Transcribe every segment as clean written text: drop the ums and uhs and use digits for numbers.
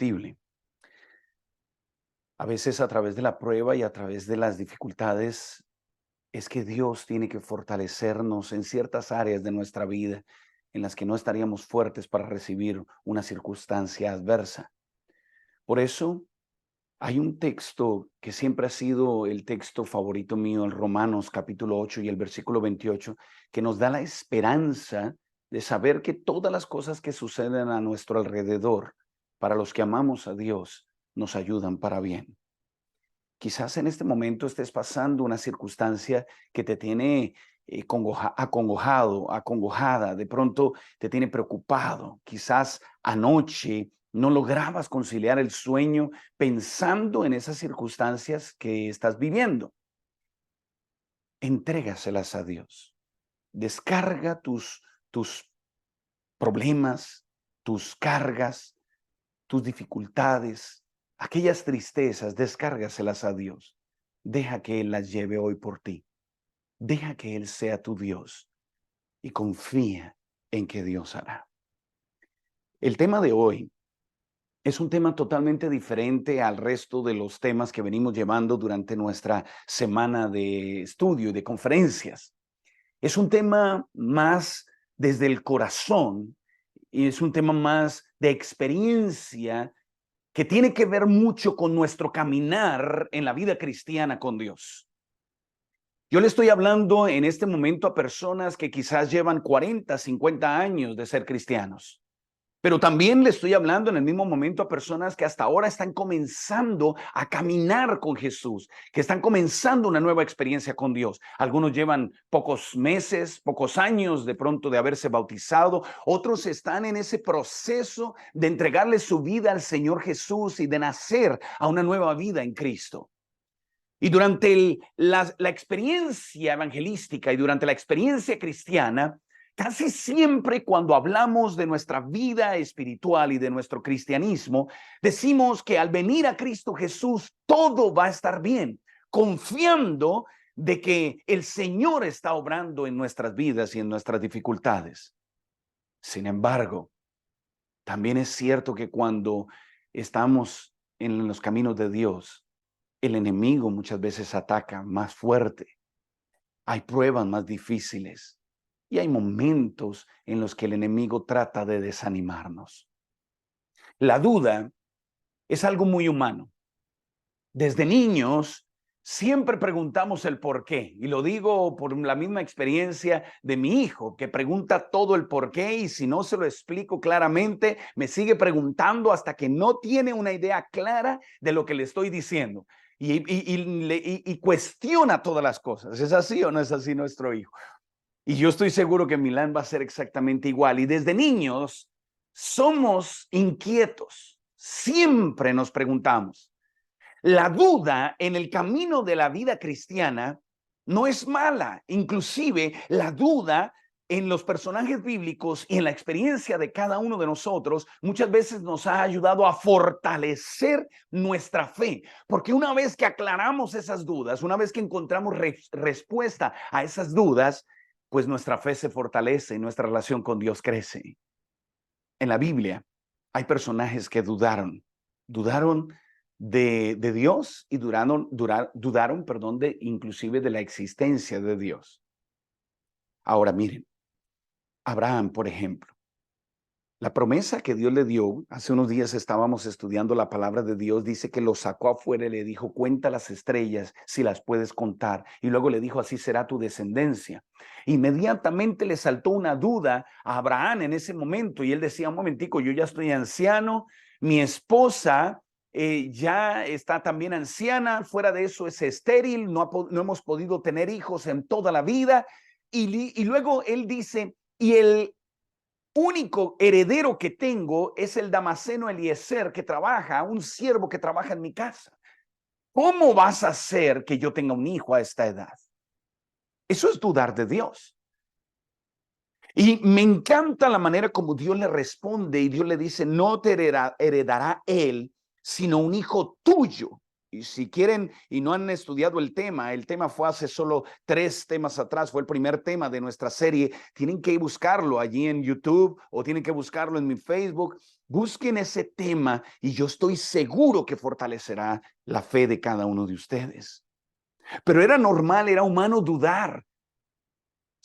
indiscutible. A veces a través de la prueba y a través de las dificultades es que Dios tiene que fortalecernos en ciertas áreas de nuestra vida en las que no estaríamos fuertes para recibir una circunstancia adversa. Por eso hay un texto que siempre ha sido el texto favorito mío, el Romanos capítulo 8 y el versículo 28, que nos da la esperanza de saber que todas las cosas que suceden a nuestro alrededor, para los que amamos a Dios, nos ayudan para bien. Quizás en este momento estés pasando una circunstancia que te tiene acongojado, acongojada, de pronto te tiene preocupado. Quizás anoche no lograbas conciliar el sueño pensando en esas circunstancias que estás viviendo. Entrégaselas a Dios. Descarga tus problemas, tus cargas, tus dificultades, aquellas tristezas, descárgaselas a Dios. Deja que Él las lleve hoy por ti. Deja que Él sea tu Dios y confía en que Dios hará. El tema de hoy es un tema totalmente diferente al resto de los temas que venimos llevando durante nuestra semana de estudio y de conferencias. Es un tema más desde el corazón y es un tema más de experiencia que tiene que ver mucho con nuestro caminar en la vida cristiana con Dios. Yo le estoy hablando en este momento a personas que quizás llevan 40, 50 años de ser cristianos. Pero también le estoy hablando en el mismo momento a personas que hasta ahora están comenzando a caminar con Jesús, que están comenzando una nueva experiencia con Dios. Algunos llevan pocos meses, pocos años de pronto de haberse bautizado. Otros están en ese proceso de entregarle su vida al Señor Jesús y de nacer a una nueva vida en Cristo. Y durante la experiencia evangelística y durante la experiencia cristiana, casi siempre cuando hablamos de nuestra vida espiritual y de nuestro cristianismo, decimos que al venir a Cristo Jesús todo va a estar bien, confiando de que el Señor está obrando en nuestras vidas y en nuestras dificultades. Sin embargo, también es cierto que cuando estamos en los caminos de Dios, el enemigo muchas veces ataca más fuerte. Hay pruebas más difíciles y hay momentos en los que el enemigo trata de desanimarnos. La duda es algo muy humano. Desde niños siempre preguntamos el por qué, y lo digo por la misma experiencia de mi hijo, que pregunta todo el por qué, y si no se lo explico claramente, me sigue preguntando hasta que no tiene una idea clara de lo que le estoy diciendo. Y cuestiona todas las cosas. ¿Es así o no es así nuestro hijo? Y yo estoy seguro que Milán va a ser exactamente igual. Y desde niños somos inquietos. Siempre nos preguntamos. La duda en el camino de la vida cristiana no es mala. Inclusive la duda en los personajes bíblicos y en la experiencia de cada uno de nosotros muchas veces nos ha ayudado a fortalecer nuestra fe, porque una vez que aclaramos esas dudas, una vez que encontramos respuesta a esas dudas, pues nuestra fe se fortalece y nuestra relación con Dios crece. En la Biblia hay personajes que dudaron de Dios y dudaron, perdón, inclusive de la existencia de Dios. Ahora miren, Abraham, por ejemplo, la promesa que Dios le dio, hace unos días estábamos estudiando la palabra de Dios, dice que lo sacó afuera y le dijo, cuenta las estrellas si las puedes contar. Y luego le dijo, así será tu descendencia. Inmediatamente le saltó una duda a Abraham en ese momento y él decía, un momentico, yo ya estoy anciano, mi esposa ya está también anciana, fuera de eso es estéril, no hemos podido tener hijos en toda la vida. Y luego él dice, y el único heredero que tengo es el Damaseno Eliezer que trabaja, un siervo que trabaja en mi casa. ¿Cómo vas a hacer que yo tenga un hijo a esta edad? Eso es dudar de Dios. Y me encanta la manera como Dios le responde y Dios le dice, no te heredará él, sino un hijo tuyo. Y si quieren y no han estudiado el tema fue hace solo 3 temas atrás, fue el primer tema de nuestra serie. Tienen que buscarlo allí en YouTube o tienen que buscarlo en mi Facebook. Busquen ese tema y yo estoy seguro que fortalecerá la fe de cada uno de ustedes. Pero era normal, era humano dudar.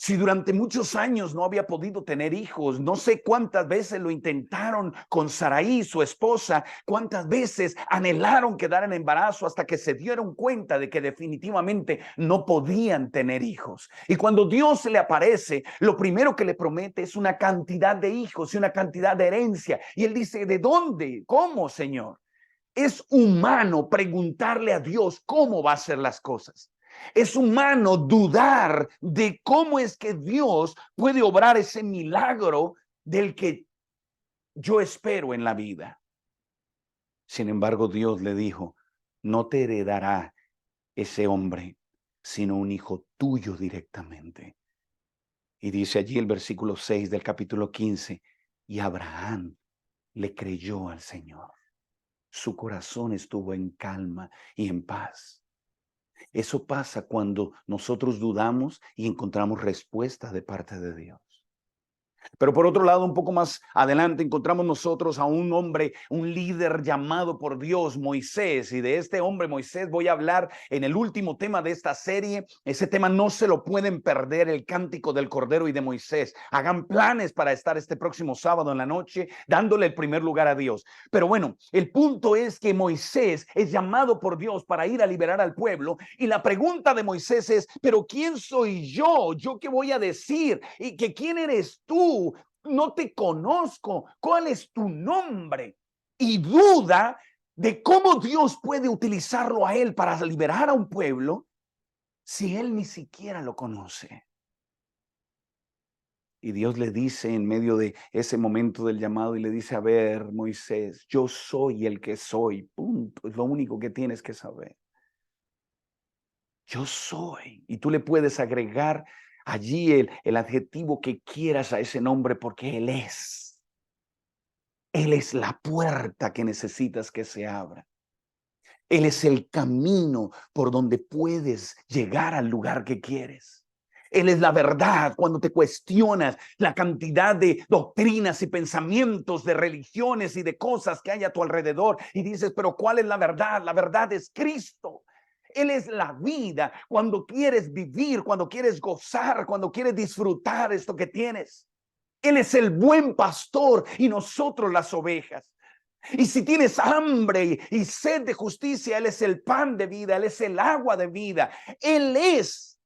Si durante muchos años no había podido tener hijos, no sé cuántas veces lo intentaron con Saraí, su esposa, cuántas veces anhelaron quedar en embarazo hasta que se dieron cuenta de que definitivamente no podían tener hijos. Y cuando Dios se le aparece, lo primero que le promete es una cantidad de hijos y una cantidad de herencia. Y él dice, ¿de dónde? ¿Cómo, Señor? Es humano preguntarle a Dios cómo va a hacer las cosas. Es humano dudar de cómo es que Dios puede obrar ese milagro del que yo espero en la vida. Sin embargo, Dios le dijo, no te heredará ese hombre, sino un hijo tuyo directamente. Y dice allí el versículo 6 del capítulo 15, y Abraham le creyó al Señor. Su corazón estuvo en calma y en paz. Eso pasa cuando nosotros dudamos y encontramos respuestas de parte de Dios. Pero por otro lado, un poco más adelante encontramos nosotros a un hombre, un líder llamado por Dios, Moisés. Y de este hombre, Moisés, voy a hablar en el último tema de esta serie. Ese tema no se lo pueden perder, el cántico del Cordero y de Moisés. Hagan planes para estar este próximo sábado en la noche, dándole el primer lugar a Dios. Pero bueno, el punto es que Moisés es llamado por Dios para ir a liberar al pueblo. Y la pregunta de Moisés es, ¿pero quién soy yo? ¿Yo qué voy a decir? ¿Y que quién eres tú? No te conozco. ¿Cuál es tu nombre? Y duda de cómo Dios puede utilizarlo a él para liberar a un pueblo si él ni siquiera lo conoce. Y Dios le dice en medio de ese momento del llamado y le dice, a ver, Moisés, yo soy el que soy, punto. Es lo único que tienes que saber. Yo soy. Y tú le puedes agregar allí el adjetivo que quieras a ese nombre porque Él es. Él es la puerta que necesitas que se abra. Él es el camino por donde puedes llegar al lugar que quieres. Él es la verdad cuando te cuestionas la cantidad de doctrinas y pensamientos de religiones y de cosas que hay a tu alrededor y dices, pero ¿cuál es la verdad? La verdad es Cristo. Él es la vida cuando quieres vivir, cuando quieres gozar, cuando quieres disfrutar esto que tienes. Él es el buen pastor y nosotros las ovejas. Y si tienes hambre y sed de justicia, Él es el pan de vida, Él es el agua de vida. Él es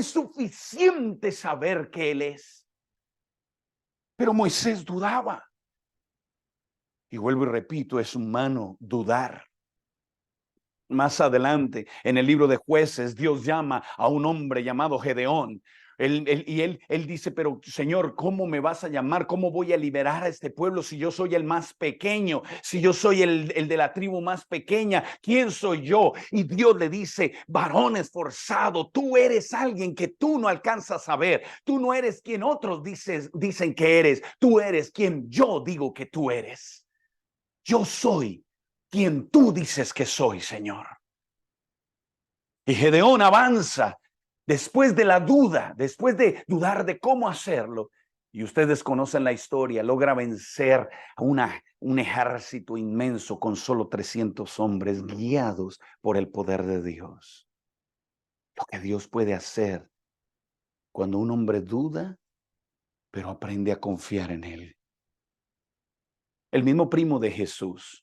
suficiente saber que Él es. Pero Moisés dudaba. Y vuelvo y repito, es humano dudar. Más adelante, en el libro de Jueces, Dios llama a un hombre llamado Gedeón. Él dice, pero Señor, ¿cómo me vas a llamar? ¿Cómo voy a liberar a este pueblo si yo soy el más pequeño? Si yo soy el de la tribu más pequeña, ¿quién soy yo? Y Dios le dice, varón esforzado, tú eres alguien que tú no alcanzas a ver. Tú no eres quien otros dicen que eres. Tú eres quien yo digo que tú eres. Yo soy quien tú dices que soy, Señor. Y Gedeón avanza después de la duda, después de dudar de cómo hacerlo. Y ustedes conocen la historia, logra vencer a un ejército inmenso con solo 300 hombres guiados por el poder de Dios. Lo que Dios puede hacer cuando un hombre duda, pero aprende a confiar en Él. El mismo primo de Jesús,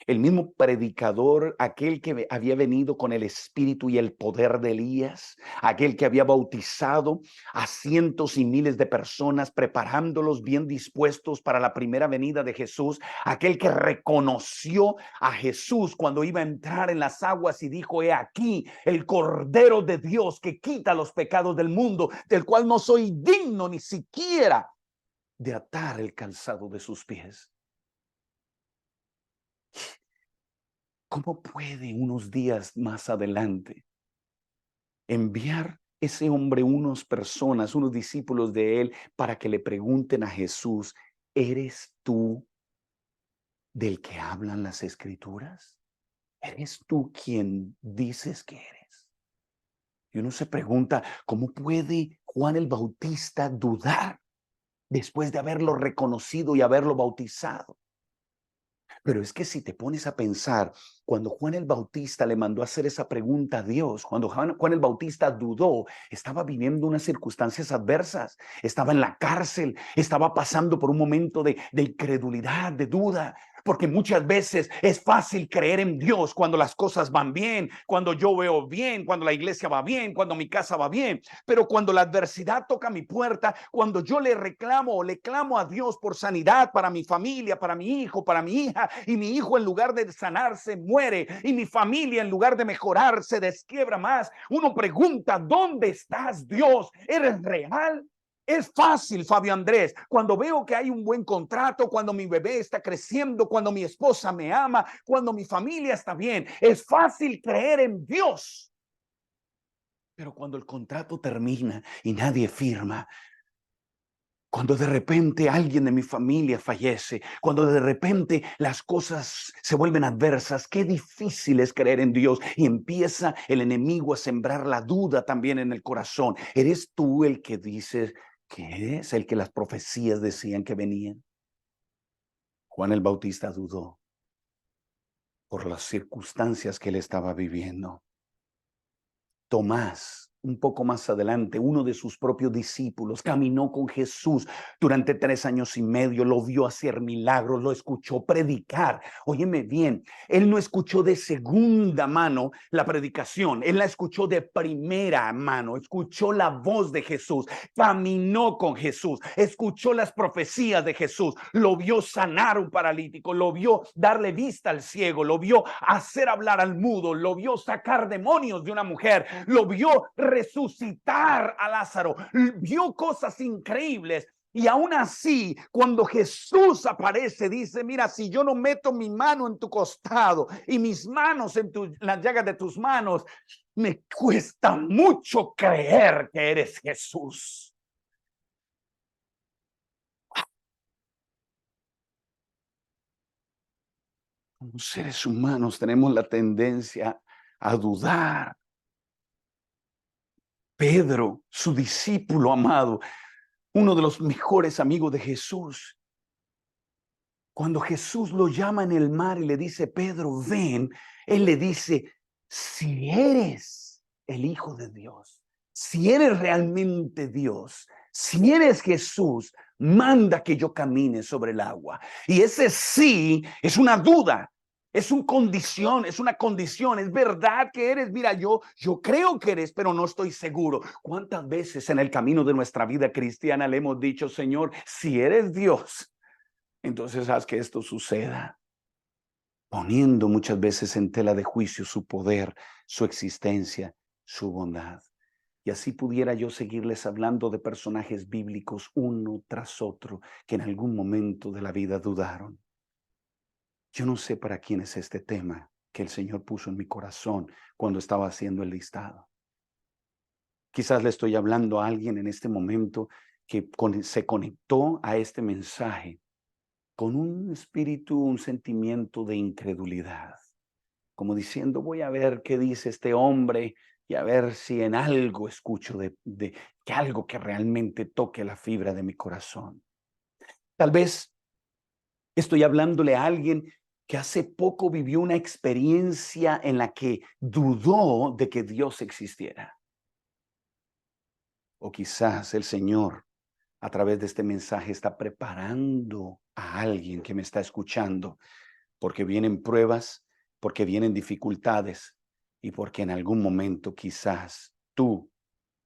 el mismo predicador, aquel que había venido con el espíritu y el poder de Elías, aquel que había bautizado a cientos y miles de personas, preparándolos bien dispuestos para la primera venida de Jesús, aquel que reconoció a Jesús cuando iba a entrar en las aguas y dijo, he aquí el Cordero de Dios que quita los pecados del mundo, del cual no soy digno ni siquiera de atar el calzado de sus pies. ¿Cómo puede unos días más adelante enviar ese hombre unas personas, unos discípulos de él, para que le pregunten a Jesús, ¿eres tú del que hablan las escrituras? ¿Eres tú quien dices que eres? Y uno se pregunta, ¿cómo puede Juan el Bautista dudar después de haberlo reconocido y haberlo bautizado? Pero es que si te pones a pensar, cuando Juan el Bautista le mandó a hacer esa pregunta a Dios, cuando Juan el Bautista dudó, estaba viviendo unas circunstancias adversas, estaba en la cárcel, estaba pasando por un momento de incredulidad, de duda. Porque muchas veces es fácil creer en Dios cuando las cosas van bien, cuando yo veo bien, cuando la iglesia va bien, cuando mi casa va bien. Pero cuando la adversidad toca mi puerta, cuando yo le reclamo o le clamo a Dios por sanidad para mi familia, para mi hijo, para mi hija, y mi hijo en lugar de sanarse muere, y mi familia en lugar de mejorar se desquiebra más, uno pregunta, ¿dónde estás, Dios? ¿Eres real? Es fácil, Fabio Andrés, cuando veo que hay un buen contrato, cuando mi bebé está creciendo, cuando mi esposa me ama, cuando mi familia está bien, es fácil creer en Dios. Pero cuando el contrato termina y nadie firma, cuando de repente alguien de mi familia fallece, cuando de repente las cosas se vuelven adversas, qué difícil es creer en Dios, y empieza el enemigo a sembrar la duda también en el corazón. ¿Eres tú el que dices que es el que las profecías decían que venían? Juan el Bautista dudó por las circunstancias que él estaba viviendo. Tomás, un poco más adelante, uno de sus propios discípulos, caminó con Jesús durante 3 años y medio, lo vio hacer milagros, lo escuchó predicar. Óyeme bien, él no escuchó de segunda mano la predicación, él la escuchó de primera mano, escuchó la voz de Jesús, caminó con Jesús, escuchó las profecías de Jesús, lo vio sanar a un paralítico, lo vio darle vista al ciego, lo vio hacer hablar al mudo, lo vio sacar demonios de una mujer, lo vio resucitar a Lázaro, vio cosas increíbles. Y aún así, cuando Jesús aparece, dice, mira, si yo no meto mi mano en tu costado y mis manos en las llagas de tus manos, me cuesta mucho creer que eres Jesús. Como seres humanos tenemos la tendencia a dudar. Pedro, su discípulo amado, uno de los mejores amigos de Jesús, cuando Jesús lo llama en el mar y le dice, Pedro, ven, él le dice, si eres el Hijo de Dios, si eres realmente Dios, si eres Jesús, manda que yo camine sobre el agua. Y ese sí es una duda. Es una condición, es verdad que eres, mira, yo creo que eres, pero no estoy seguro. ¿Cuántas veces en el camino de nuestra vida cristiana le hemos dicho, Señor, si eres Dios, entonces haz que esto suceda, poniendo muchas veces en tela de juicio su poder, su existencia, su bondad? Y así pudiera yo seguirles hablando de personajes bíblicos uno tras otro que en algún momento de la vida dudaron. Yo no sé para quién es este tema que el Señor puso en mi corazón cuando estaba haciendo el listado. Quizás le estoy hablando a alguien en este momento que se conectó a este mensaje con un espíritu, un sentimiento de incredulidad, como diciendo, voy a ver qué dice este hombre y a ver si en algo escucho que algo que realmente toque la fibra de mi corazón. Tal vez estoy hablándole a alguien que hace poco vivió una experiencia en la que dudó de que Dios existiera. O quizás el Señor, a través de este mensaje, está preparando a alguien que me está escuchando, porque vienen pruebas, porque vienen dificultades y porque en algún momento quizás tú,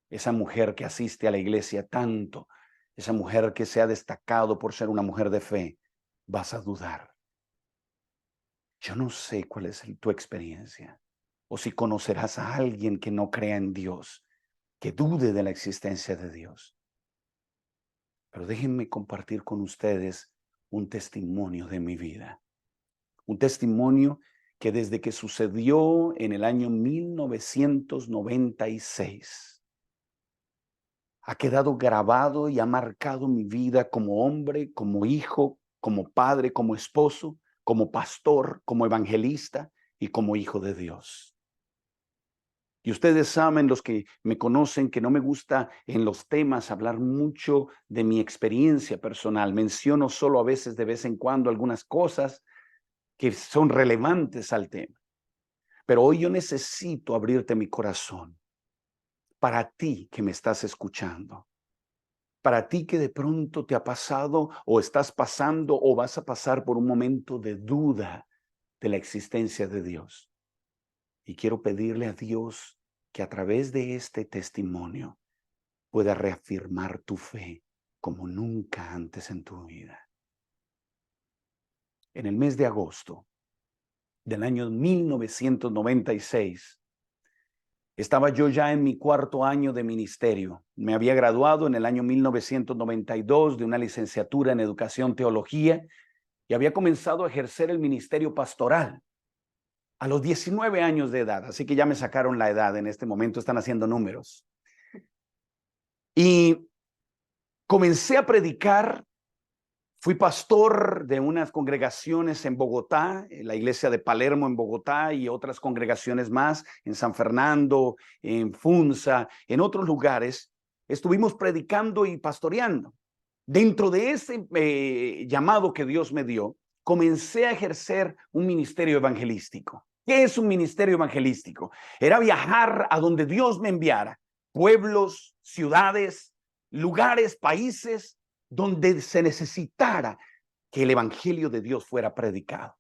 esa mujer que asiste a la iglesia tanto, esa mujer que se ha destacado por ser una mujer de fe, vas a dudar. Yo no sé cuál es tu experiencia, o si conocerás a alguien que no crea en Dios, que dude de la existencia de Dios. Pero déjenme compartir con ustedes un testimonio de mi vida. Un testimonio que desde que sucedió en el año 1996 ha quedado grabado y ha marcado mi vida como hombre, como hijo, como padre, como esposo, como pastor, como evangelista y como hijo de Dios. Y ustedes saben, los que me conocen, que no me gusta en los temas hablar mucho de mi experiencia personal. Menciono solo a veces, de vez en cuando, algunas cosas que son relevantes al tema. Pero hoy yo necesito abrirte mi corazón para ti que me estás escuchando. Para ti que de pronto te ha pasado o estás pasando o vas a pasar por un momento de duda de la existencia de Dios. Y quiero pedirle a Dios que a través de este testimonio pueda reafirmar tu fe como nunca antes en tu vida. En el mes de agosto del año 1996, estaba yo ya en mi cuarto año de ministerio. Me había graduado en el año 1992 de una licenciatura en Educación Teología y había comenzado a ejercer el ministerio pastoral a los 19 años de edad. Así que ya me sacaron la edad en este momento, están haciendo números. Y comencé a predicar. Fui pastor de unas congregaciones en Bogotá, en la iglesia de Palermo en Bogotá y otras congregaciones más en San Fernando, en Funza, en otros lugares. Estuvimos predicando y pastoreando. Dentro de ese llamado que Dios me dio, comencé a ejercer un ministerio evangelístico. ¿Qué es un ministerio evangelístico? Era viajar a donde Dios me enviara, pueblos, ciudades, lugares, países, donde se necesitara que el evangelio de Dios fuera predicado.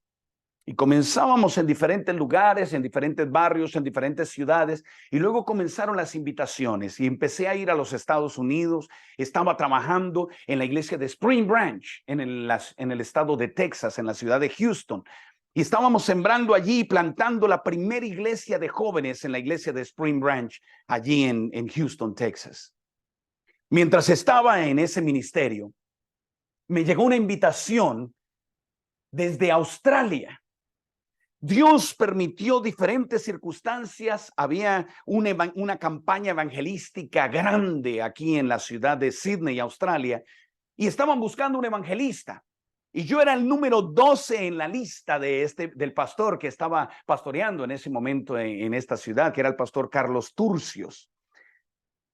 Y comenzábamos en diferentes lugares, en diferentes barrios, en diferentes ciudades, y luego comenzaron las invitaciones y empecé a ir a los Estados Unidos. Estaba trabajando en la iglesia de Spring Branch, en el estado de Texas, en la ciudad de Houston. Y estábamos sembrando allí, plantando la primera iglesia de jóvenes en la iglesia de Spring Branch, allí en Houston, Texas. Mientras estaba en ese ministerio, me llegó una invitación desde Australia. Dios permitió diferentes circunstancias. Había una campaña evangelística grande aquí en la ciudad de Sydney, Australia, y estaban buscando un evangelista. Y yo era el número 12 en la lista del pastor que estaba pastoreando en ese momento en esta ciudad, que era el pastor Carlos Turcios.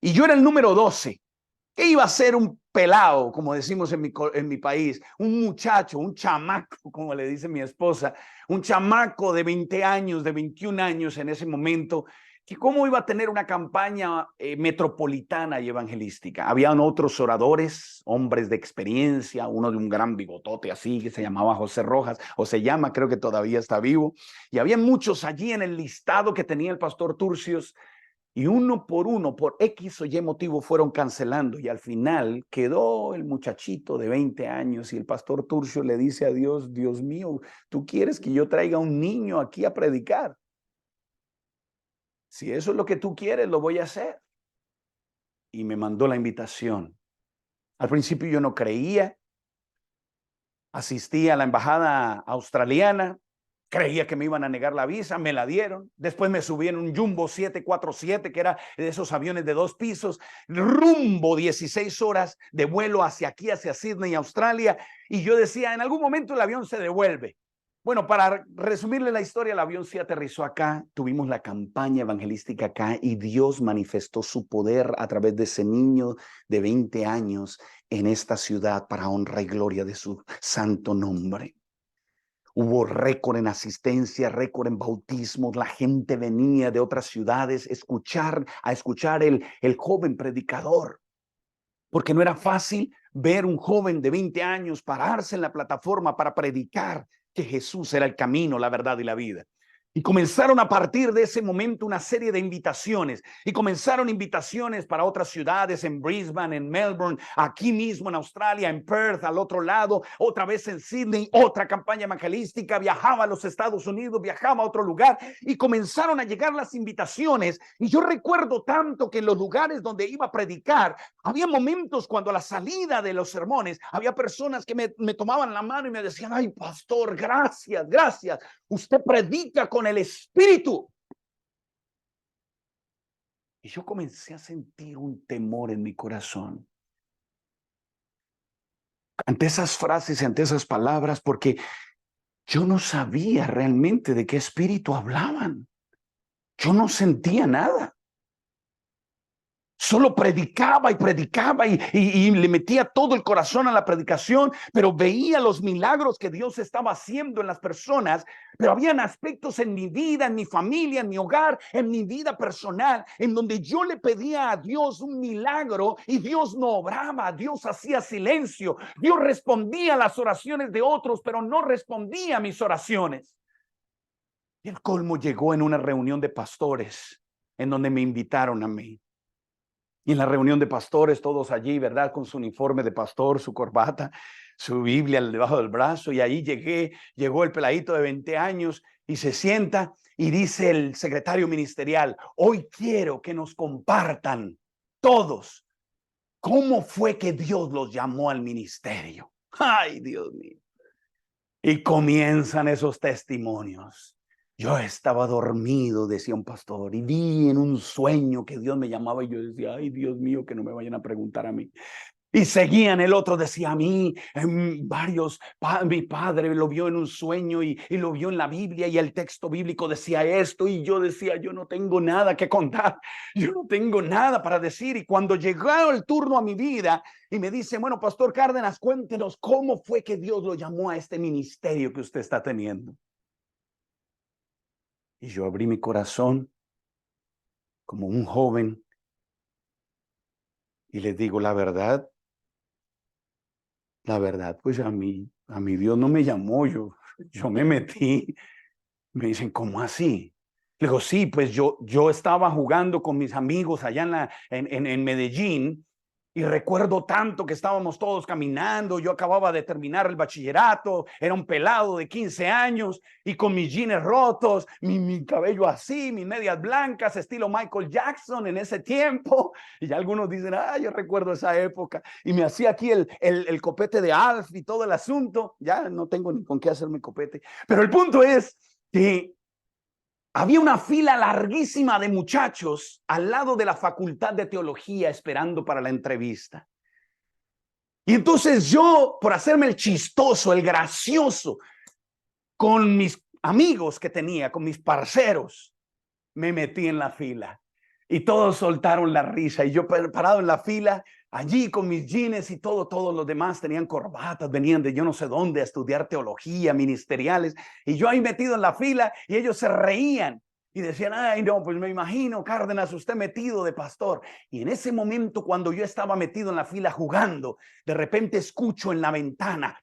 Y yo era el número 12. ¿Qué iba a ser un pelao, como decimos en mi país? Un muchacho, un chamaco, como le dice mi esposa, un chamaco de 20 años, de 21 años en ese momento, que cómo iba a tener una campaña metropolitana y evangelística. Habían otros oradores, hombres de experiencia, uno de un gran bigotote así, que se llamaba José Rojas, o se llama, creo que todavía está vivo, y había muchos allí en el listado que tenía el pastor Turcios. Y uno, por X o Y motivo, fueron cancelando. Y al final quedó el muchachito de 20 años y el pastor Turcio le dice a Dios, Dios mío, ¿tú quieres que yo traiga un niño aquí a predicar? Si eso es lo que tú quieres, lo voy a hacer. Y me mandó la invitación. Al principio yo no creía. Asistí a la embajada australiana. Creía que me iban a negar la visa, me la dieron. Después me subí en un Jumbo 747, que era de esos aviones de 2 pisos, rumbo 16 horas de vuelo hacia aquí, hacia Sydney, Australia. Y yo decía, en algún momento el avión se devuelve. Bueno, para resumirle la historia, el avión sí aterrizó acá, tuvimos la campaña evangelística acá y Dios manifestó su poder a través de ese niño de 20 años en esta ciudad para honra y gloria de su santo nombre. Hubo récord en asistencia, récord en bautismos. La gente venía de otras ciudades a escuchar el joven predicador. Porque no era fácil ver un joven de 20 años pararse en la plataforma para predicar que Jesús era el camino, la verdad y la vida. Y comenzaron a partir de ese momento una serie de invitaciones. Y comenzaron invitaciones para otras ciudades, en Brisbane, en Melbourne, aquí mismo en Australia, en Perth, al otro lado, otra vez en Sydney, otra campaña evangelística. Viajaba a los Estados Unidos, viajaba a otro lugar y comenzaron a llegar las invitaciones. Y yo recuerdo tanto que en los lugares donde iba a predicar, había momentos cuando a la salida de los sermones, había personas que me tomaban la mano y me decían, ay, pastor, gracias, gracias. Usted predica con el Espíritu. Y yo comencé a sentir un temor en mi corazón ante esas frases, ante esas palabras, porque yo no sabía realmente de qué espíritu hablaban. Yo no sentía nada. Solo predicaba y predicaba y le metía todo el corazón a la predicación, pero veía los milagros que Dios estaba haciendo en las personas. Pero habían aspectos en mi vida, en mi familia, en mi hogar, en mi vida personal, en donde yo le pedía a Dios un milagro y Dios no obraba, Dios hacía silencio, Dios respondía a las oraciones de otros, pero no respondía a mis oraciones. Y el colmo llegó en una reunión de pastores en donde me invitaron a mí. Y en la reunión de pastores, todos allí, ¿verdad? Con su uniforme de pastor, su corbata, su Biblia debajo del brazo. Y ahí llegó el peladito de 20 años y se sienta y dice el secretario ministerial: hoy quiero que nos compartan todos cómo fue que Dios los llamó al ministerio. Ay, Dios mío. Y comienzan esos testimonios. Yo estaba dormido, decía un pastor, y vi en un sueño que Dios me llamaba y yo decía: ay, Dios mío, que no me vayan a preguntar a mí. Y seguían, el otro decía: a mí, mi padre lo vio en un sueño y lo vio en la Biblia y el texto bíblico decía esto. Y yo decía: yo no tengo nada que contar, yo no tengo nada para decir. Y cuando llegó el turno a mi vida y me dice: bueno, Pastor Cárdenas, cuéntenos cómo fue que Dios lo llamó a este ministerio que usted está teniendo. Y yo abrí mi corazón como un joven y les digo la verdad, pues a mí Dios no me llamó, yo me metí. Me dicen: ¿cómo así? Le digo: sí, pues yo estaba jugando con mis amigos allá en Medellín y recuerdo tanto que estábamos todos caminando. Yo acababa de terminar el bachillerato, era un pelado de 15 años y con mis jeans rotos, mi cabello así, mis medias blancas, estilo Michael Jackson en ese tiempo. Y ya algunos dicen: yo recuerdo esa época. Y me hacía aquí el copete de Alf y todo el asunto. Ya no tengo ni con qué hacerme copete. Pero el punto es que había una fila larguísima de muchachos al lado de la Facultad de Teología esperando para la entrevista. Y entonces yo, por hacerme el chistoso, el gracioso, con mis amigos que tenía, con mis parceros, me metí en la fila. Y todos soltaron la risa. Y yo parado en la fila, allí con mis jeans y todos los demás tenían corbatas, venían de yo no sé dónde a estudiar teología, ministeriales. Y yo ahí metido en la fila y ellos se reían. Y decían: ay, no, pues me imagino, Cárdenas, usted metido de pastor. Y en ese momento, cuando yo estaba metido en la fila jugando, de repente escucho en la ventana,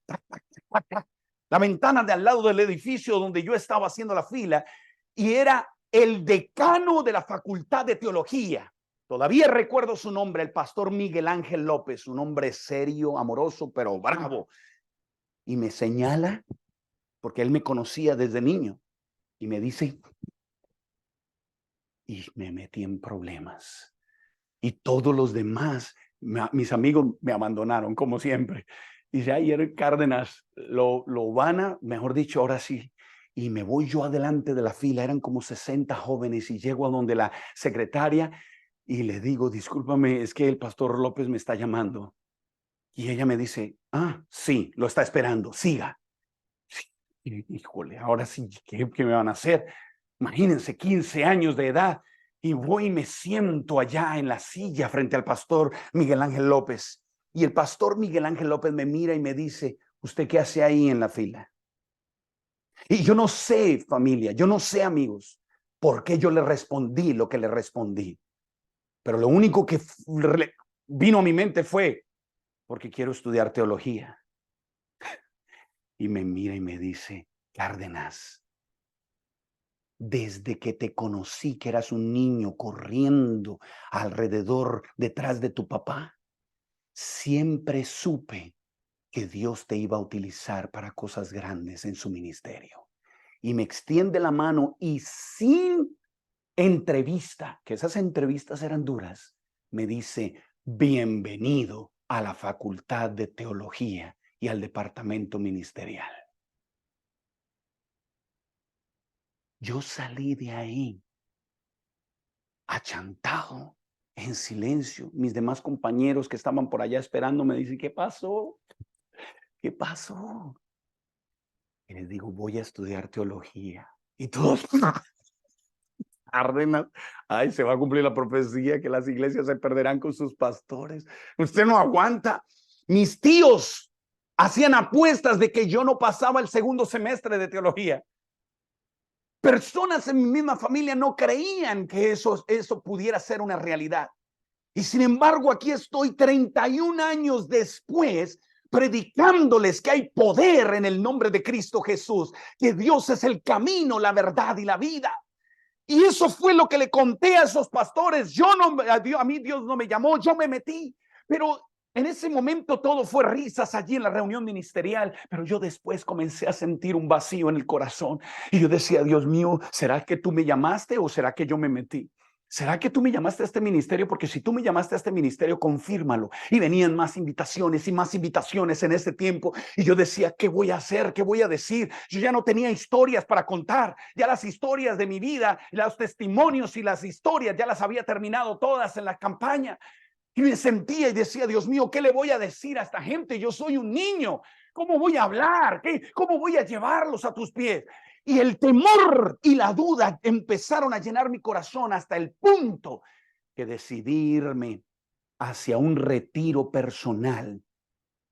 la ventana de al lado del edificio donde yo estaba haciendo la fila, y era el decano de la Facultad de Teología. Todavía recuerdo su nombre, el pastor Miguel Ángel López, un hombre serio, amoroso, pero bravo. Y me señala, porque él me conocía desde niño, y me dice, y me metí en problemas. Y todos los demás, mis amigos me abandonaron, como siempre. Y dice: ayer Cárdenas lo van a, mejor dicho, ahora sí. Y me voy yo adelante de la fila, eran como 60 jóvenes, y llego a donde la secretaria y le digo: discúlpame, es que el pastor López me está llamando. Y ella me dice: sí, lo está esperando, siga. Híjole, ahora sí, ¿qué me van a hacer? Imagínense, 15 años de edad. Y voy y me siento allá en la silla frente al pastor Miguel Ángel López. Y el pastor Miguel Ángel López me mira y me dice: ¿usted qué hace ahí en la fila? Y yo no sé, familia, yo no sé, amigos, por qué yo le respondí lo que le respondí. Pero lo único que vino a mi mente fue: porque quiero estudiar teología. Y me mira y me dice: Cárdenas, desde que te conocí, que eras un niño corriendo alrededor detrás de tu papá, siempre supe que Dios te iba a utilizar para cosas grandes en su ministerio. Y me extiende la mano y sin entrevista, que esas entrevistas eran duras, me dice: bienvenido a la Facultad de Teología y al departamento ministerial. Yo salí de ahí achantado, en silencio. Mis demás compañeros que estaban por allá esperando me dicen: ¿qué pasó? ¿Qué pasó? Y les digo, voy a estudiar teología. Y todos, Cárdenas, ay, se va a cumplir la profecía que las iglesias se perderán con sus pastores. Usted no aguanta. Mis tíos hacían apuestas de que yo no pasaba el segundo semestre de teología. Personas en mi misma familia no creían que eso pudiera ser una realidad. Y sin embargo, aquí estoy 31 años después predicándoles que hay poder en el nombre de Cristo Jesús, que Dios es el camino, la verdad y la vida. Y eso fue lo que le conté a esos pastores. A mí Dios no me llamó, yo me metí. Pero en ese momento todo fue risas allí en la reunión ministerial, pero yo después comencé a sentir un vacío en el corazón. Y yo decía, Dios mío, ¿será que tú me llamaste o será que yo me metí? ¿Será que tú me llamaste a este ministerio? Porque si tú me llamaste a este ministerio, confírmalo. Y venían más invitaciones y más invitaciones en ese tiempo. Y yo decía, ¿qué voy a hacer? ¿Qué voy a decir? Yo ya no tenía historias para contar. Ya las historias de mi vida, los testimonios y las historias, ya las había terminado todas en la campaña. Y me sentía y decía, Dios mío, ¿qué le voy a decir a esta gente? Yo soy un niño. ¿Cómo voy a hablar? ¿Cómo voy a llevarlos a tus pies? Y el temor y la duda empezaron a llenar mi corazón hasta el punto que decidí irme hacia un retiro personal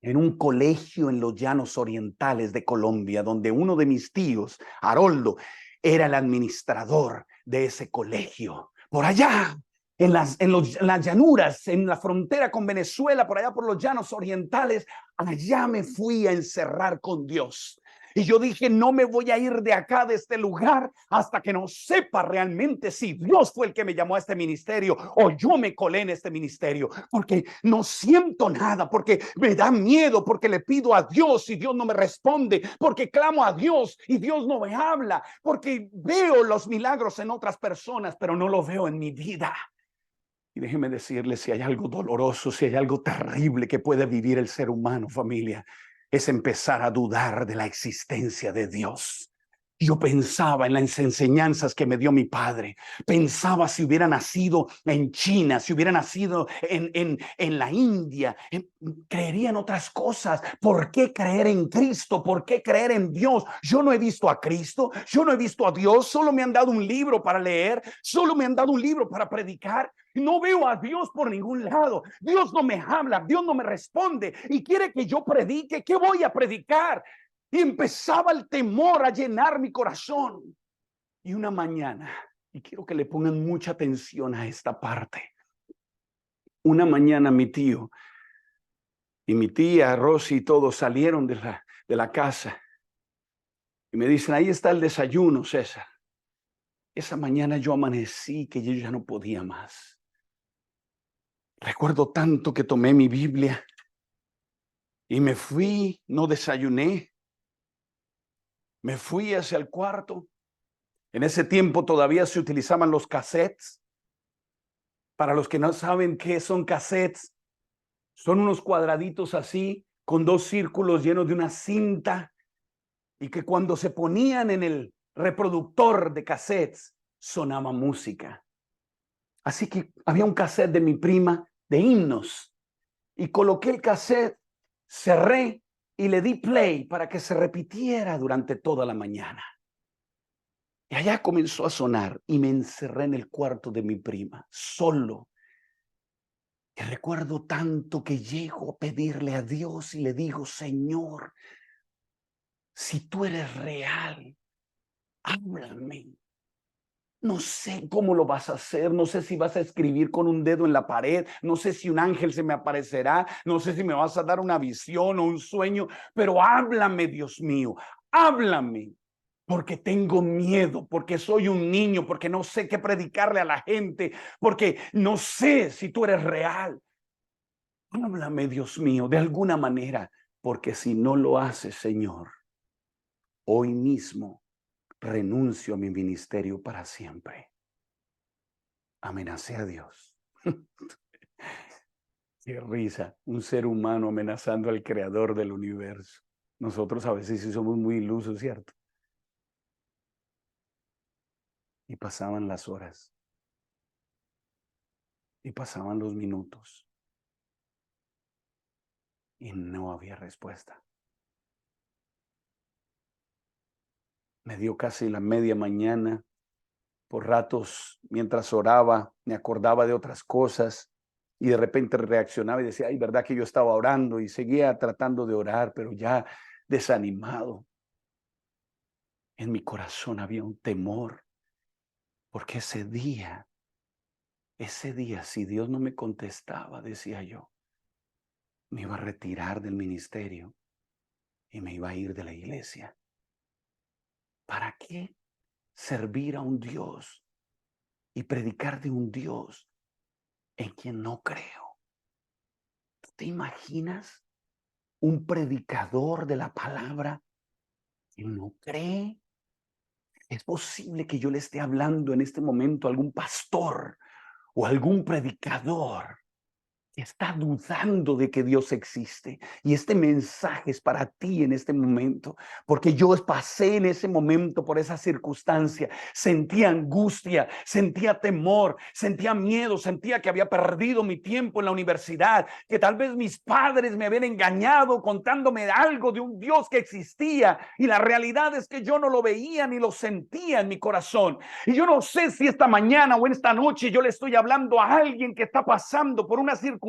en un colegio en los Llanos Orientales de Colombia, donde uno de mis tíos, Haroldo, era el administrador de ese colegio. Por allá, en las llanuras, en la frontera con Venezuela, por allá por los Llanos Orientales, allá me fui a encerrar con Dios. Y yo dije, no me voy a ir de acá, de este lugar, hasta que no sepa realmente si Dios fue el que me llamó a este ministerio o yo me colé en este ministerio, porque no siento nada, porque me da miedo, porque le pido a Dios y Dios no me responde, porque clamo a Dios y Dios no me habla, porque veo los milagros en otras personas, pero no lo veo en mi vida. Y déjeme decirles, si hay algo doloroso, si hay algo terrible que puede vivir el ser humano, familia, es empezar a dudar de la existencia de Dios. Yo pensaba en las enseñanzas que me dio mi padre. Pensaba si hubiera nacido en China, si hubiera nacido en la India, creería en otras cosas. ¿Por qué creer en Cristo? ¿Por qué creer en Dios? Yo no he visto a Cristo, yo no he visto a Dios, solo me han dado un libro para leer, solo me han dado un libro para predicar. No veo a Dios por ningún lado. Dios no me habla, Dios no me responde y quiere que yo predique. ¿Qué voy a predicar? Y empezaba el temor a llenar mi corazón. Y una mañana, y quiero que le pongan mucha atención a esta parte. Una mañana mi tío y mi tía Rosy y todos salieron de la casa y me dicen, ahí está el desayuno, César. Esa mañana yo amanecí que yo ya no podía más. Recuerdo tanto que tomé mi Biblia y me fui, no desayuné, me fui hacia el cuarto. En ese tiempo todavía se utilizaban los cassettes. Para los que no saben qué son cassettes, son unos cuadraditos así, con dos círculos llenos de una cinta, y que cuando se ponían en el reproductor de cassettes, sonaba música. Así que había un cassette de mi prima de himnos, y coloqué el cassette, cerré y le di play para que se repitiera durante toda la mañana. Y allá comenzó a sonar y me encerré en el cuarto de mi prima, solo. Y recuerdo tanto que llego a pedirle a Dios y le digo, Señor, si tú eres real, háblame. No sé cómo lo vas a hacer, no sé si vas a escribir con un dedo en la pared, no sé si un ángel se me aparecerá, no sé si me vas a dar una visión o un sueño, pero háblame, Dios mío, háblame. Porque tengo miedo, porque soy un niño, porque no sé qué predicarle a la gente, porque no sé si tú eres real. Háblame, Dios mío, de alguna manera, porque si no lo haces, Señor, hoy mismo renuncio a mi ministerio para siempre. Amenacé a Dios. Qué risa, un ser humano amenazando al creador del universo. Nosotros a veces sí somos muy ilusos, ¿cierto? Y pasaban las horas, y pasaban los minutos, y no había respuesta. Me dio casi la media mañana. Por ratos, mientras oraba, me acordaba de otras cosas y de repente reaccionaba y decía, ay, verdad que yo estaba orando, y seguía tratando de orar, pero ya desanimado. En mi corazón había un temor, porque ese día, si Dios no me contestaba, decía yo, me iba a retirar del ministerio y me iba a ir de la iglesia. ¿Para qué servir a un Dios y predicar de un Dios en quien no creo? ¿Tú te imaginas un predicador de la palabra que no cree? Es posible que yo le esté hablando en este momento a algún pastor o algún predicador que está dudando de que Dios existe. Y este mensaje es para ti en este momento, porque yo pasé en ese momento por esa circunstancia. Sentía angustia, sentía temor, sentía miedo, sentía que había perdido mi tiempo en la universidad, que tal vez mis padres me habían engañado contándome algo de un Dios que existía, y la realidad es que yo no lo veía ni lo sentía en mi corazón. Y yo no sé si esta mañana o en esta noche yo le estoy hablando a alguien que está pasando por una circunstancia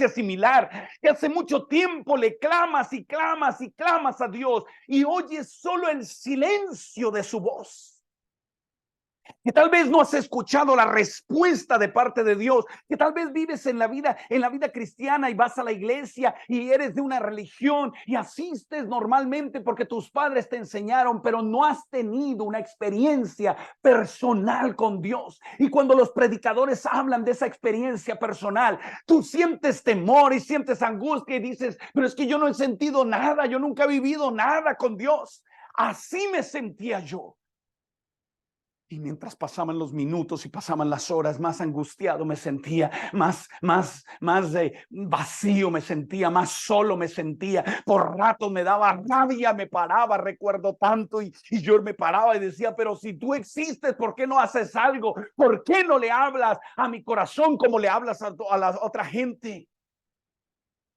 similar, que hace mucho tiempo le clamas y clamas y clamas a Dios y oyes solo el silencio de su voz. Que tal vez no has escuchado la respuesta de parte de Dios, que tal vez vives en la vida cristiana y vas a la iglesia y eres de una religión y asistes normalmente porque tus padres te enseñaron, pero no has tenido una experiencia personal con Dios. Y cuando los predicadores hablan de esa experiencia personal, tú sientes temor y sientes angustia y dices, pero es que yo no he sentido nada, yo nunca he vivido nada con Dios. Así me sentía yo. Y mientras pasaban los minutos y pasaban las horas, más angustiado me sentía, más vacío me sentía, más solo me sentía. Por ratos me daba rabia, me paraba, recuerdo tanto, y yo me paraba y decía, pero si tú existes, ¿por qué no haces algo? ¿Por qué no le hablas a mi corazón como le hablas a la otra gente?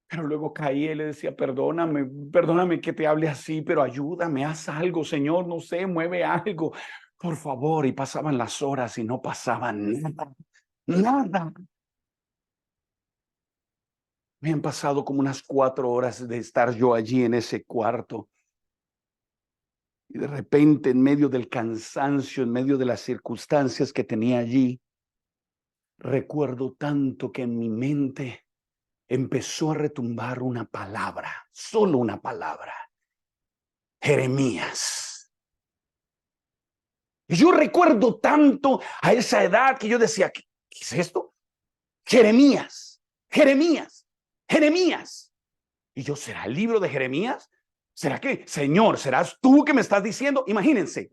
Pero luego caí y le decía, perdóname que te hable así, pero ayúdame, haz algo, Señor, no sé, mueve algo, por favor. Y pasaban las horas y no pasaba nada, nada. Me han pasado como unas 4 horas de estar yo allí en ese cuarto. Y de repente, en medio del cansancio, en medio de las circunstancias que tenía allí, recuerdo tanto que en mi mente empezó a retumbar una palabra, solo una palabra. Jeremías. Y yo recuerdo tanto a esa edad que yo decía, ¿qué es esto? Jeremías, Jeremías, Jeremías. Y yo, ¿será el libro de Jeremías? ¿Será que, Señor, serás tú que me estás diciendo? Imagínense,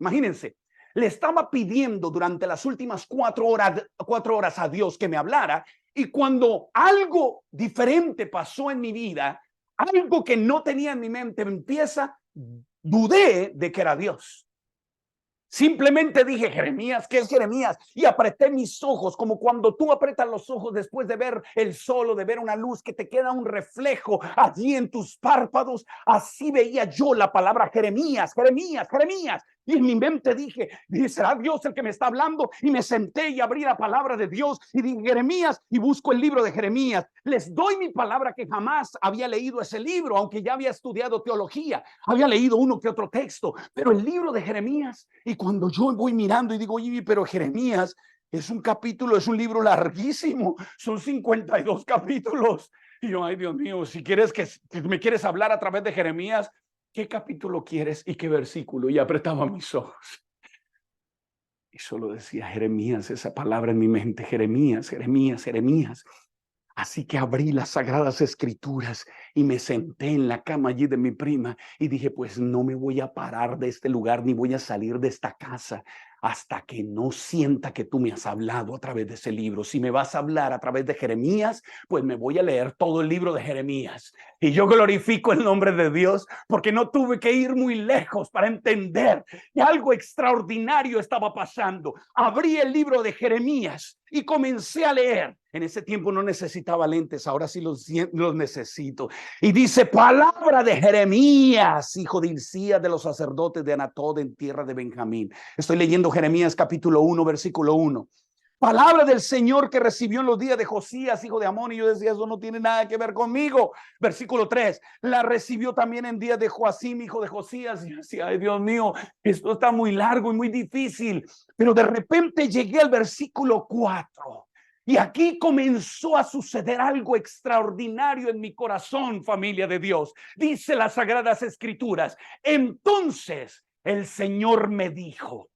le estaba pidiendo durante las últimas 4 horas a Dios que me hablara, y cuando algo diferente pasó en mi vida, algo que no tenía en mi mente, dudé de que era Dios. Simplemente dije, Jeremías, ¿qué es Jeremías? Y apreté mis ojos, como cuando tú apretas los ojos después de ver el sol o de ver una luz que te queda un reflejo allí en tus párpados. Así veía yo la palabra Jeremías, Jeremías, Jeremías. Y en mi mente dije, ¿será Dios el que me está hablando? Y me senté y abrí la palabra de Dios y dije, Jeremías, y busco el libro de Jeremías. Les doy mi palabra que jamás había leído ese libro, aunque ya había estudiado teología, había leído uno que otro texto, pero el libro de Jeremías. Y cuando yo voy mirando y digo, oye, pero Jeremías es un capítulo, es un libro larguísimo, son 52 capítulos. Y yo, ay, Dios mío, si quieres que me quieres hablar a través de Jeremías, ¿qué capítulo quieres y qué versículo? Y apretaba mis ojos. Y solo decía Jeremías, esa palabra en mi mente, Jeremías, Jeremías, Jeremías. Así que abrí las Sagradas Escrituras y me senté en la cama allí de mi prima y dije, pues no me voy a parar de este lugar ni voy a salir de esta casa hasta que no sienta que tú me has hablado a través de ese libro. Si me vas a hablar a través de Jeremías, pues me voy a leer todo el libro de Jeremías. Y yo glorifico el nombre de Dios porque no tuve que ir muy lejos para entender que algo extraordinario estaba pasando. Abrí el libro de Jeremías y comencé a leer. En ese tiempo no necesitaba lentes, ahora sí los necesito. Y dice: palabra de Jeremías, hijo de Hilcías, de los sacerdotes de Anatod, en tierra de Benjamín. Estoy leyendo Jeremías capítulo 1, versículo 1. Palabra del Señor que recibió en los días de Josías, hijo de Amón. Y yo decía: eso no tiene nada que ver conmigo. Versículo 3. La recibió también en días de Joacim, hijo de Josías. Y yo decía: ay, Dios mío, esto está muy largo y muy difícil. Pero de repente llegué al versículo 4. Y aquí comenzó a suceder algo extraordinario en mi corazón, familia de Dios. Dice las Sagradas Escrituras: entonces el Señor me dijo: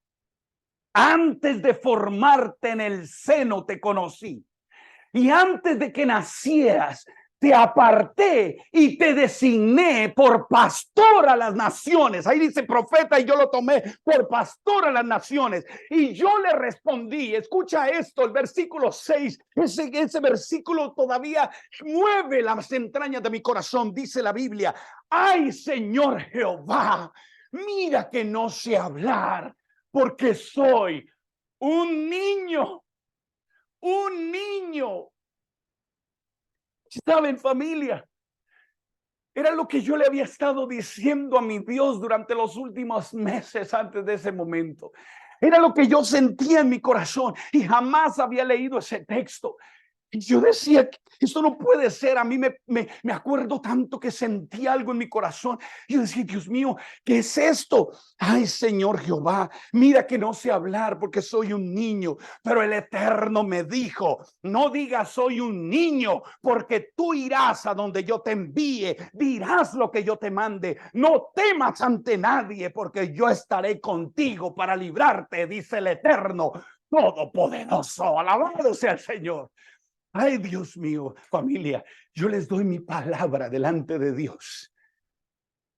antes de formarte en el seno te conocí, y antes de que nacieras te aparté y te designé por pastor a las naciones. Ahí dice profeta, y yo lo tomé por pastor a las naciones. Y yo le respondí, escucha esto, el versículo 6, ese versículo todavía mueve las entrañas de mi corazón. Dice la Biblia: ay, Señor Jehová, mira que no sé hablar, porque soy un niño. Un niño. ¿Saben, familia? Era lo que yo le había estado diciendo a mi Dios durante los últimos meses antes de ese momento. Era lo que yo sentía en mi corazón y jamás había leído ese texto. Y yo decía: esto no puede ser. A mí me acuerdo tanto que sentí algo en mi corazón. Yo decía: Dios mío, ¿qué es esto? Ay, Señor Jehová, mira que no sé hablar porque soy un niño. Pero el Eterno me dijo: no digas soy un niño, porque tú irás a donde yo te envíe, dirás lo que yo te mande. No temas ante nadie, porque yo estaré contigo para librarte, dice el Eterno Todopoderoso. Alabado sea el Señor. Ay, Dios mío, familia, yo les doy mi palabra delante de Dios.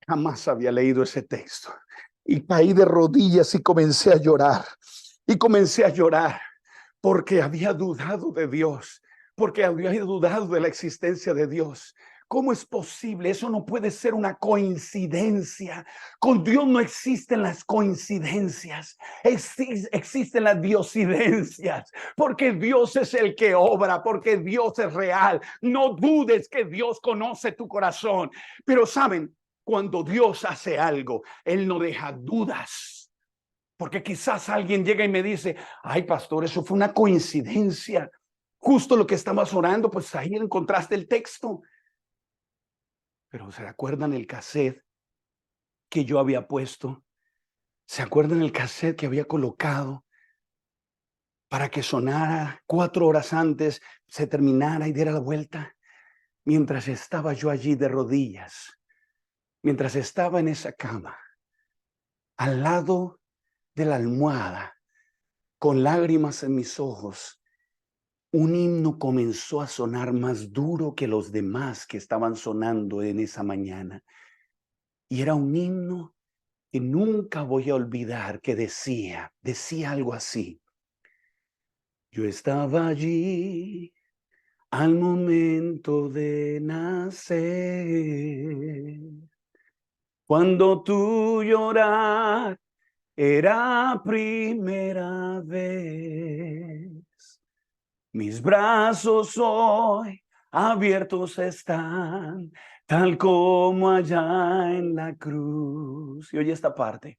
Jamás había leído ese texto y caí de rodillas y comencé a llorar. Y comencé a llorar porque había dudado de Dios, porque había dudado de la existencia de Dios. ¿Cómo es posible? Eso no puede ser una coincidencia. Con Dios no existen las coincidencias, existen las diosidencias, porque Dios es el que obra, porque Dios es real. No dudes que Dios conoce tu corazón. Pero saben, cuando Dios hace algo, Él no deja dudas. Porque quizás alguien llega y me dice: ay, pastor, eso fue una coincidencia. Justo lo que estabas orando, pues ahí encontraste el texto. Pero ¿se acuerdan el cassette que yo había puesto? ¿Se acuerdan el cassette que había colocado para que sonara 4 horas antes, se terminara y diera la vuelta? Mientras estaba yo allí de rodillas, mientras estaba en esa cama, al lado de la almohada, con lágrimas en mis ojos, un himno comenzó a sonar más duro que los demás que estaban sonando en esa mañana. Y era un himno que nunca voy a olvidar, que decía algo así: yo estaba allí al momento de nacer, cuando tú llorar era primera vez. Mis brazos hoy abiertos están, tal como allá en la cruz. Y oye esta parte: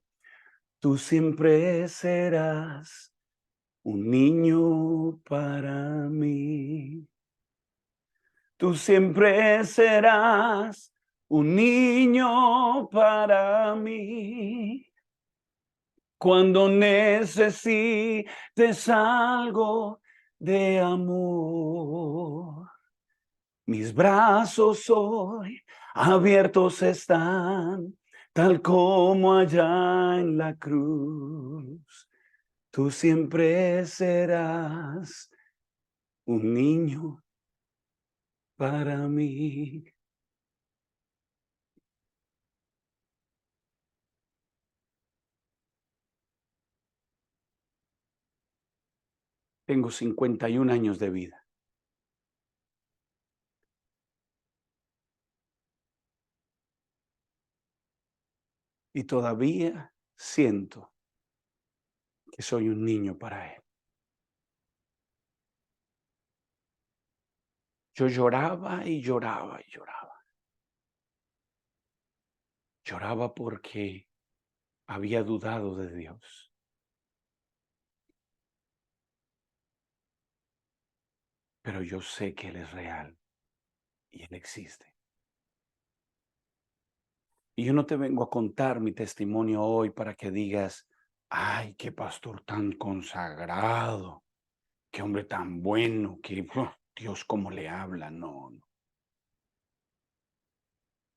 tú siempre serás un niño para mí. Tú siempre serás un niño para mí. Cuando necesites algo de amor, mis brazos hoy abiertos están, tal como allá en la cruz. Tú siempre serás un niño para mí. Tengo 51 años de vida. Y todavía siento que soy un niño para Él. Yo lloraba y lloraba y lloraba. Lloraba porque había dudado de Dios. Pero yo sé que Él es real y Él existe. Y yo no te vengo a contar mi testimonio hoy para que digas, ay, qué pastor tan consagrado, qué hombre tan bueno, que Dios cómo le habla. No, no.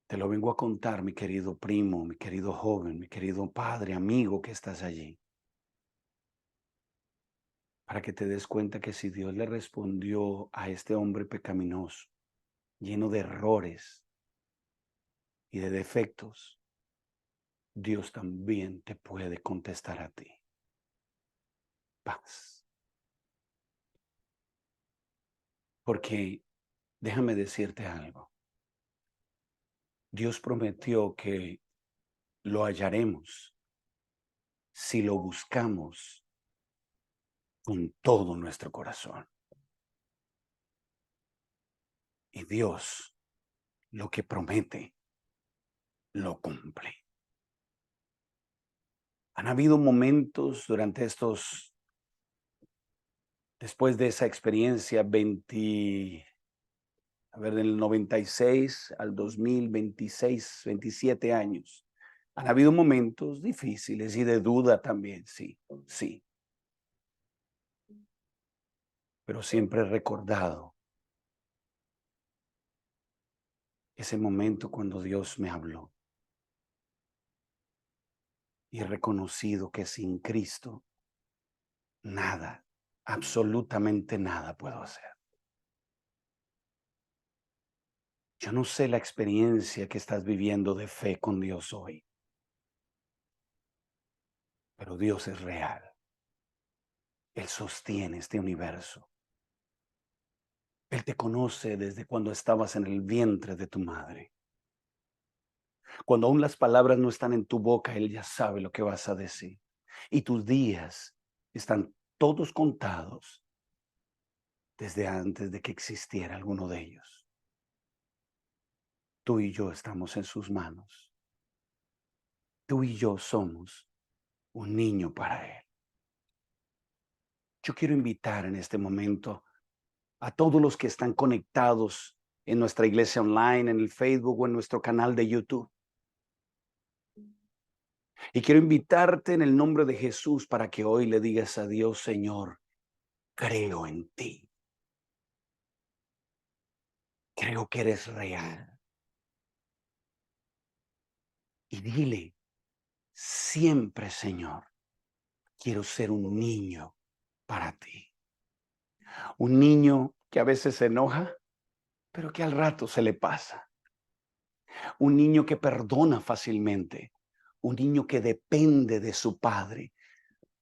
Te lo vengo a contar, mi querido primo, mi querido joven, mi querido padre, amigo que estás allí, para que te des cuenta que si Dios le respondió a este hombre pecaminoso, lleno de errores y de defectos, Dios también te puede contestar a ti. Paz. Porque déjame decirte algo. Dios prometió que lo hallaremos si lo buscamos con todo nuestro corazón. Y Dios lo que promete, lo cumple. Han habido momentos durante después de esa experiencia, del 96 al 2026, 27 años. Han habido momentos difíciles y de duda también, sí, sí. Pero siempre he recordado ese momento cuando Dios me habló y he reconocido que sin Cristo nada, absolutamente nada puedo hacer. Yo no sé la experiencia que estás viviendo de fe con Dios hoy, pero Dios es real. Él sostiene este universo. Él te conoce desde cuando estabas en el vientre de tu madre. Cuando aún las palabras no están en tu boca, Él ya sabe lo que vas a decir. Y tus días están todos contados desde antes de que existiera alguno de ellos. Tú y yo estamos en sus manos. Tú y yo somos un niño para Él. Yo quiero invitar en este momento a todos los que están conectados en nuestra iglesia online, en el Facebook o en nuestro canal de YouTube. Y quiero invitarte en el nombre de Jesús para que hoy le digas a Dios, Señor, creo en ti. Creo que eres real. Y dile, siempre, Señor, quiero ser un niño para ti. Un niño que a veces se enoja, pero que al rato se le pasa. Un niño que perdona fácilmente. Un niño que depende de su padre.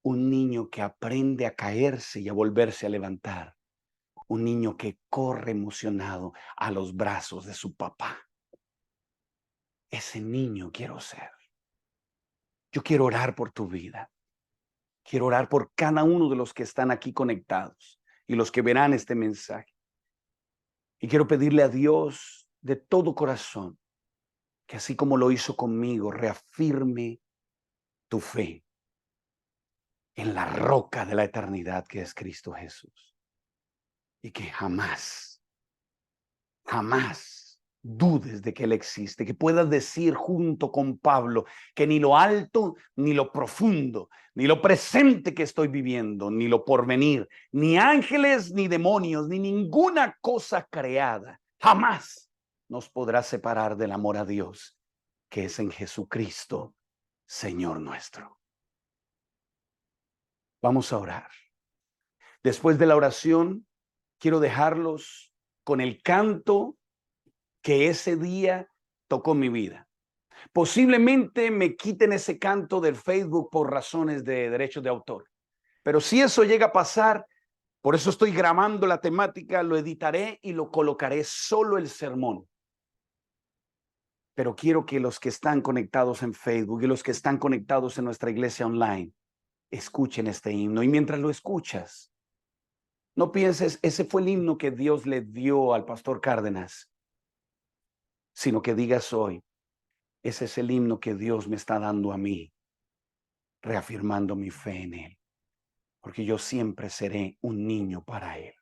Un niño que aprende a caerse y a volverse a levantar. Un niño que corre emocionado a los brazos de su papá. Ese niño quiero ser. Yo quiero orar por tu vida. Quiero orar por cada uno de los que están aquí conectados y los que verán este mensaje. Y quiero pedirle a Dios de todo corazón que así como lo hizo conmigo, reafirme tu fe en la roca de la eternidad que es Cristo Jesús. Y que jamás, jamás dudes de que Él existe, que puedas decir junto con Pablo que ni lo alto, ni lo profundo, ni lo presente que estoy viviendo, ni lo porvenir, ni ángeles, ni demonios, ni ninguna cosa creada, jamás nos podrá separar del amor a Dios, que es en Jesucristo, Señor nuestro. Vamos a orar. Después de la oración, quiero dejarlos con el canto que ese día tocó mi vida. Posiblemente me quiten ese canto del Facebook por razones de derechos de autor. Pero si eso llega a pasar, por eso estoy grabando la temática, lo editaré y lo colocaré solo el sermón. pero quiero que los que están conectados en Facebook y los que están conectados en nuestra iglesia online escuchen este himno. Y mientras lo escuchas, no pienses, ese fue el himno que Dios le dio al pastor Cárdenas, sino que digas hoy, ese es el himno que Dios me está dando a mí, reafirmando mi fe en Él, porque yo siempre seré un niño para Él.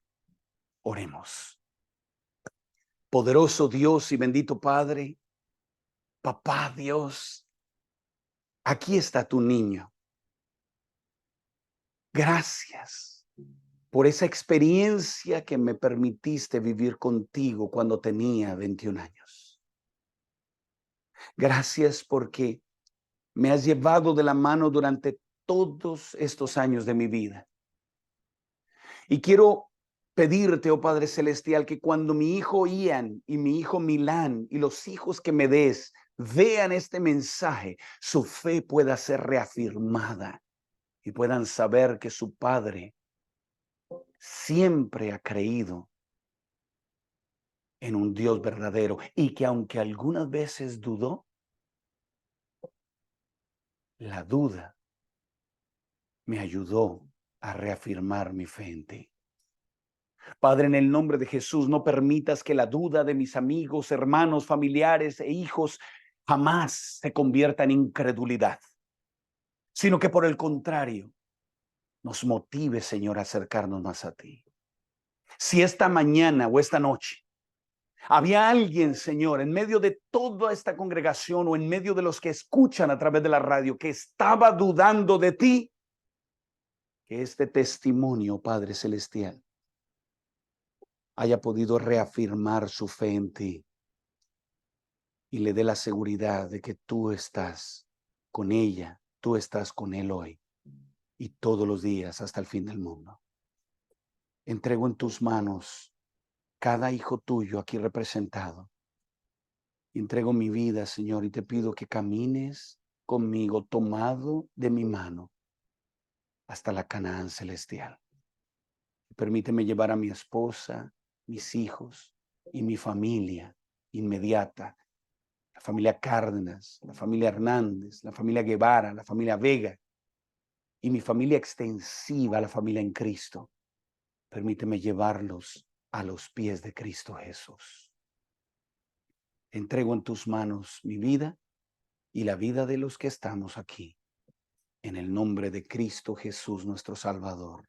Oremos. Poderoso Dios y bendito Padre, Papá Dios, aquí está tu niño. Gracias por esa experiencia que me permitiste vivir contigo cuando tenía 21 años. Gracias porque me has llevado de la mano durante todos estos años de mi vida. Y quiero pedirte, oh Padre Celestial, que cuando mi hijo Ian y mi hijo Milán y los hijos que me des vean este mensaje, su fe pueda ser reafirmada y puedan saber que su padre siempre ha creído en un Dios verdadero y que aunque algunas veces dudó, la duda me ayudó a reafirmar mi fe en ti. Padre, en el nombre de Jesús, no permitas que la duda de mis amigos, hermanos, familiares e hijos jamás se convierta en incredulidad, sino que por el contrario, nos motive, Señor, a acercarnos más a ti. Si esta mañana o esta noche había alguien, Señor, en medio de toda esta congregación o en medio de los que escuchan a través de la radio que estaba dudando de ti, que este testimonio, Padre Celestial, haya podido reafirmar su fe en ti y le dé la seguridad de que tú estás con ella, tú estás con él hoy y todos los días hasta el fin del mundo. Entrego en tus manos cada hijo tuyo aquí representado. Entrego mi vida, Señor, y te pido que camines conmigo tomado de mi mano hasta la Canaán celestial. Permíteme llevar a mi esposa, mis hijos y mi familia inmediata, la familia Cárdenas, la familia Hernández, la familia Guevara, la familia Vega y mi familia extensiva, la familia en Cristo. Permíteme llevarlos a los pies de Cristo Jesús. Entrego en tus manos mi vida y la vida de los que estamos aquí. En el nombre de Cristo Jesús, nuestro Salvador.